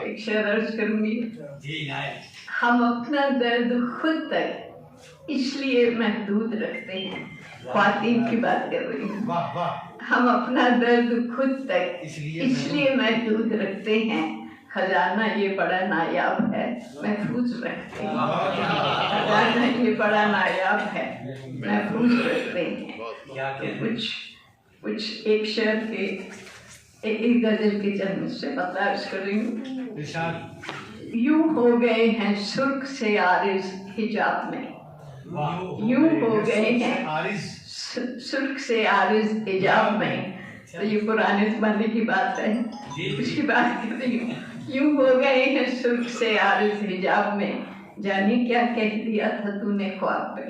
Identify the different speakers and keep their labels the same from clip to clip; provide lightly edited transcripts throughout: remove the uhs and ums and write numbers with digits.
Speaker 1: एक शेर अर्ज करूंगी। हम अपना दर्द खुद तक इसलिए महदूद रखते हैं। ख्वातीन की बात कर रही हूँ। हम अपना दर्द खुद तक इसलिए महदूद रखते हैं। खजाना ये बड़ा नायाब है, महफूज रखते हैं। खजाना ये बड़ा नायाब है, महफूज रखते हैं। कुछ एक शेर के एक गजल के जन्म से बर्दाश्त कर रही हूँ। यूं हो गए हैं सुर्ख से आरिज़ हिजाब में, यूं हो गए हैं सुर्ख से आरिज़ हिजाब में। तो ये पुराने ज़माने की बात है, उसकी बात कर रही हूँ। यूं हो गए हैं सुर्ख से आरिज़ हिजाब में, जाने क्या कह दिया था तूने ख्वाब में।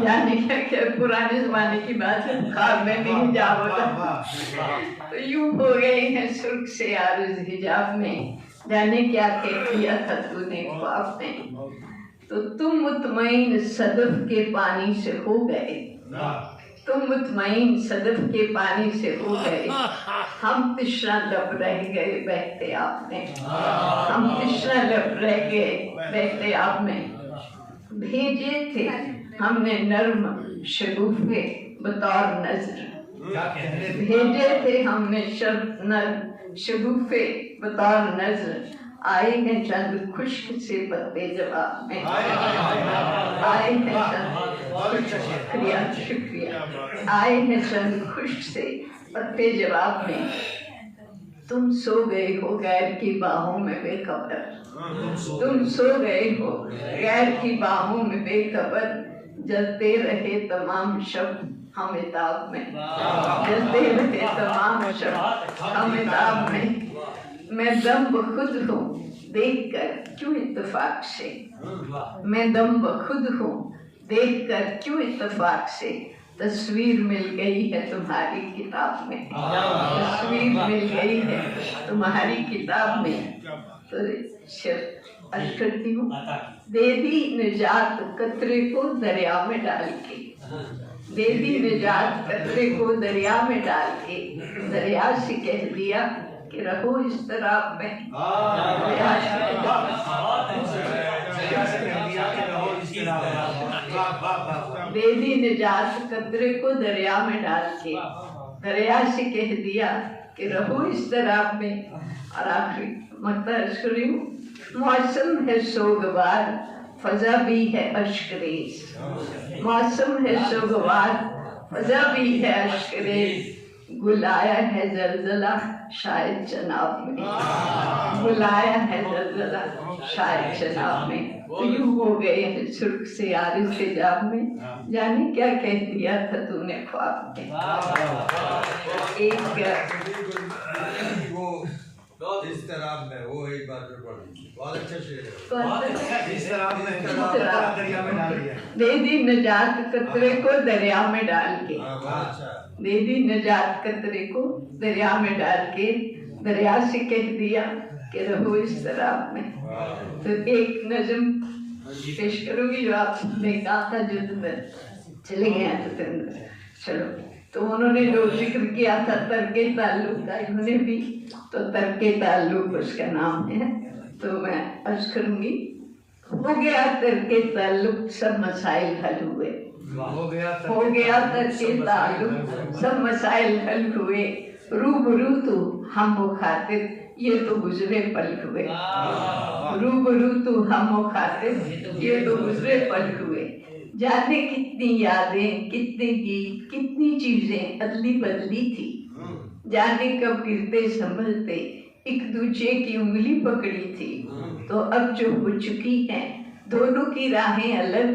Speaker 1: जाने क्या क्या पुराने ज़माने की बात है, ख्वाब में भी हिजाब होता। तो यूं हो गए हैं सुर्ख से आरिज़ हिजाब में, जाने क्या कह दिया था तूने ख्वाब में। तो तुम मुतमईन सदफ के पानी से हो गए, तुम मुतमईन सदफ के पानी से हो गए। हम तिश्रा लब रह गए बहते आप में, हम तिश्रा लब रह गए बहते आप में। भेजे थे हमने नर्म शगुफ़े बतौर नज़र, भेजे थे हमने नर्म शगुफ़े बतौर नज़र। आए हैं चंद खुश्क से पत्ते जवाब में, आए हैं चंद शुक्रिया शुक्रिया, आए हैं चंद खुश्क से पत्ते जवाब में। तुम सो गए हो गैर की बाहों में बेखबर, तुम सो गए हो गैर की बाहों में बेखबर। जलते रहे तमाम शब हमेताब में, जलते रहे तमाम शब हमेताब में। मैं दम खुद हूँ देख कर क्यों इत्तेफाक से, मैं दम खुद हूँ देख कर क्यों इत्तेफाक से। तस्वीर मिल गई है तुम्हारी किताब में, तस्वीर मिल गई है तुम्हारी किताब में। तो अर्ज करती हूँ। दे दी निजात कतरे को दरिया में डाल के, दे दी निजात कतरे को दरिया में डाल के। दरिया से कह दिया कि रहो इस तरह में, दे दी निजात कतरे को दरिया में डाल के। दरिया से कह दिया कि रहो इस तरह में। और आखिरी मर्तबा शुरू। मौसम है सोगवार फजा भी है अश्करेज, मौसम है सोगवार फजा भी है अश्करेज। बुलाया है जलजला शायद जनाब में, बुलाया है जलजला शायद जनाब में। तो यूं हो गए हैं सुर्ख से आरिज़ हिजाब में, जाने क्या कह दिया था तूने ख्वाब में। एक
Speaker 2: इस तरह में वो एक बार फिर पढ़ लीजिए, बहुत अच्छा शेर है।
Speaker 1: इस तरह दरिया में डाल दिया, दे दी निजात कतरे को दरिया में डाल के, दे दी निजात कतरे को दरिया में डाल के। दरिया से कह दिया कि रहो इस तरह में। तो एक नज़म पेश करूंगी जो आपने कहा था जो चले गए हैं जितेंद्र। चलो, तो उन्होंने जो जिक्र किया था तर्के ताल्लुक का, इन्होंने भी तो तर्के ताल्लुक उसका नाम है। तो मैं अर्ज करूंगी। हो गया तर्के ताल्लुक सब मसाइल हल हुए, हो गया तर्के ताल्लुक सब मसाइल हल हुए। रूबरू तू हम मुखातिब ये तो गुजरे पल हुए, रूबरू तू हम मुखातिब ये तो गुजरे पल हुए। जाने कितनी यादें कितने गीत कितनी चीजें अदली बदली थी। जाने कब गिरते संभलते एक दूजे की उंगली पकड़ी थी। तो अब जो हो चुकी हैं दोनों की राहें अलग,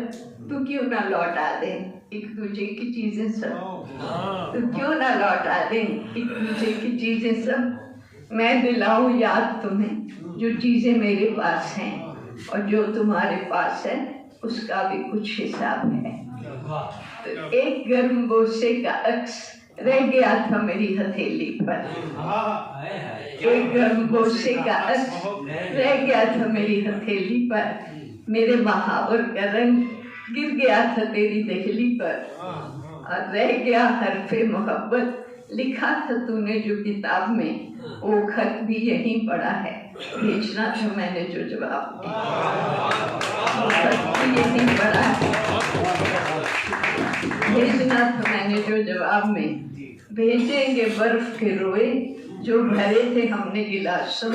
Speaker 1: तो क्यों ना लौटा दें एक दूजे की चीजें सब, तो क्यों ना लौटा दें एक दूजे की चीजें सब। मैं दिलाऊं याद तुम्हें जो चीजें मेरे पास हैं, और जो तुम्हारे पास है उसका भी कुछ हिसाब है। तो एक गर्म बोसे का अक्स रह गया था मेरी हथेली पर, एक गर्म बोसे का अक्स रह गया था मेरी हथेली पर। मेरे महावर का रंग गिर गया था तेरी दहली पर। और रह गया हरफे मोहब्बत, लिखा था तूने जो किताब में, वो खत भी यहीं पड़ा है, भेजना था मैंने जो जवाब दिया, वो खत भी यहीं पड़ा है, भेजना था मैंने जो जवाब में। भेजेंगे बर्फ के रोए जो भरे थे हमने गिलासों,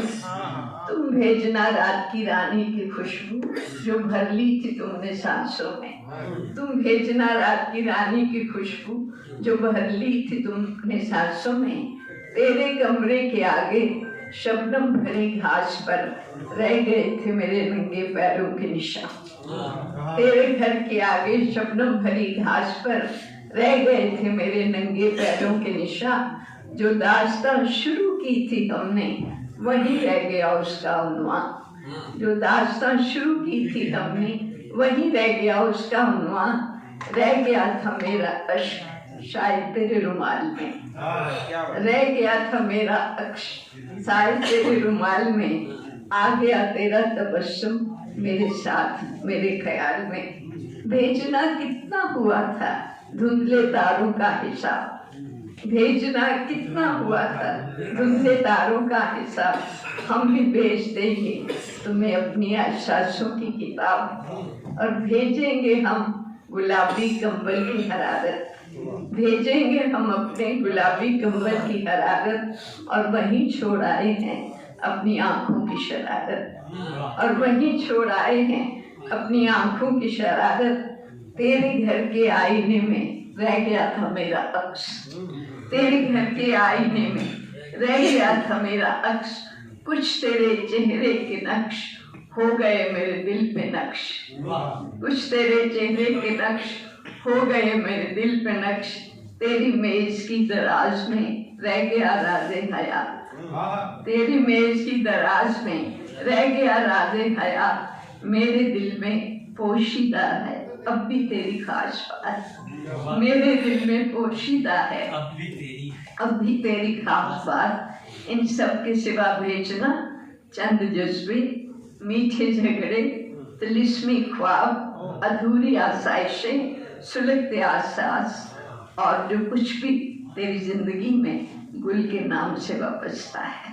Speaker 1: तुम भेजना रात की रानी की खुशबू जो भर ली थी तुमने सांसों में, तुम भेजना रात की रानी की खुशबू जो भर ली थी तुमने सांसों में। तेरे कमरे के आगे शबनम भरी घास पर रह गए थे मेरे नंगे पैरों के निशान, तेरे घर के आगे शबनम भरी घास पर रह गए थे मेरे नंगे पैरों के निशान। जो दास्तां शुरू की थी हमने वहीं रह गया उसका उन्वान, जो दास्तां शुरू की थी हमने वहीं रह गया उसका उन्वान। रह गया था मेरा अश्क शायद तेरे रुमाल में, रह गया था मेरा अश्क शायद तेरे रुमाल में। आ गया तेरा तबस्सुम मेरे साथ मेरे ख्याल में। भेजना कितना हुआ था धुंधले तारों का हिसाब, भेजना कितना हुआ था धुंधले तारों का हिसाब। हम भी भेज देंगे तुम्हें अपनी एहसासों की किताब, और भेजेंगे हम गुलाबी कंबल की हरारत, भेजेंगे हम अपने गुलाबी कंबल की हरारत। और वहीं छोड़ आए हैं अपनी आंखों की शरारत, और वहीं छोड़ आए हैं अपनी आंखों की शरारत। तेरे घर के आईने में रह गया था मेरा अक्स, तेरे घर के आईने में रह गया था मेरा अक्स। कुछ तेरे चेहरे के नक्श हो गए मेरे दिल पे नक्श, कुछ तेरे चेहरे के नक्श हो गए मेरे दिल पे नक्श। तेरी मेज की दराज में रह गया राज़े हयात, तेरी मेज की दराज में रह गया राज़े हयात। मेरे दिल में पोशीदा है अब भी तेरी खास बात, मेरे दिल में पोशीदा है अब भी तेरी खास बात। इन सब के सिवा भेजना चंद जज्बे, मीठे झगड़े, तिलिस्मी ख्वाब, अधूरी आसाइशें, सुलगते आसास, और जो कुछ भी तेरी जिंदगी में गुल के नाम से वापसता है।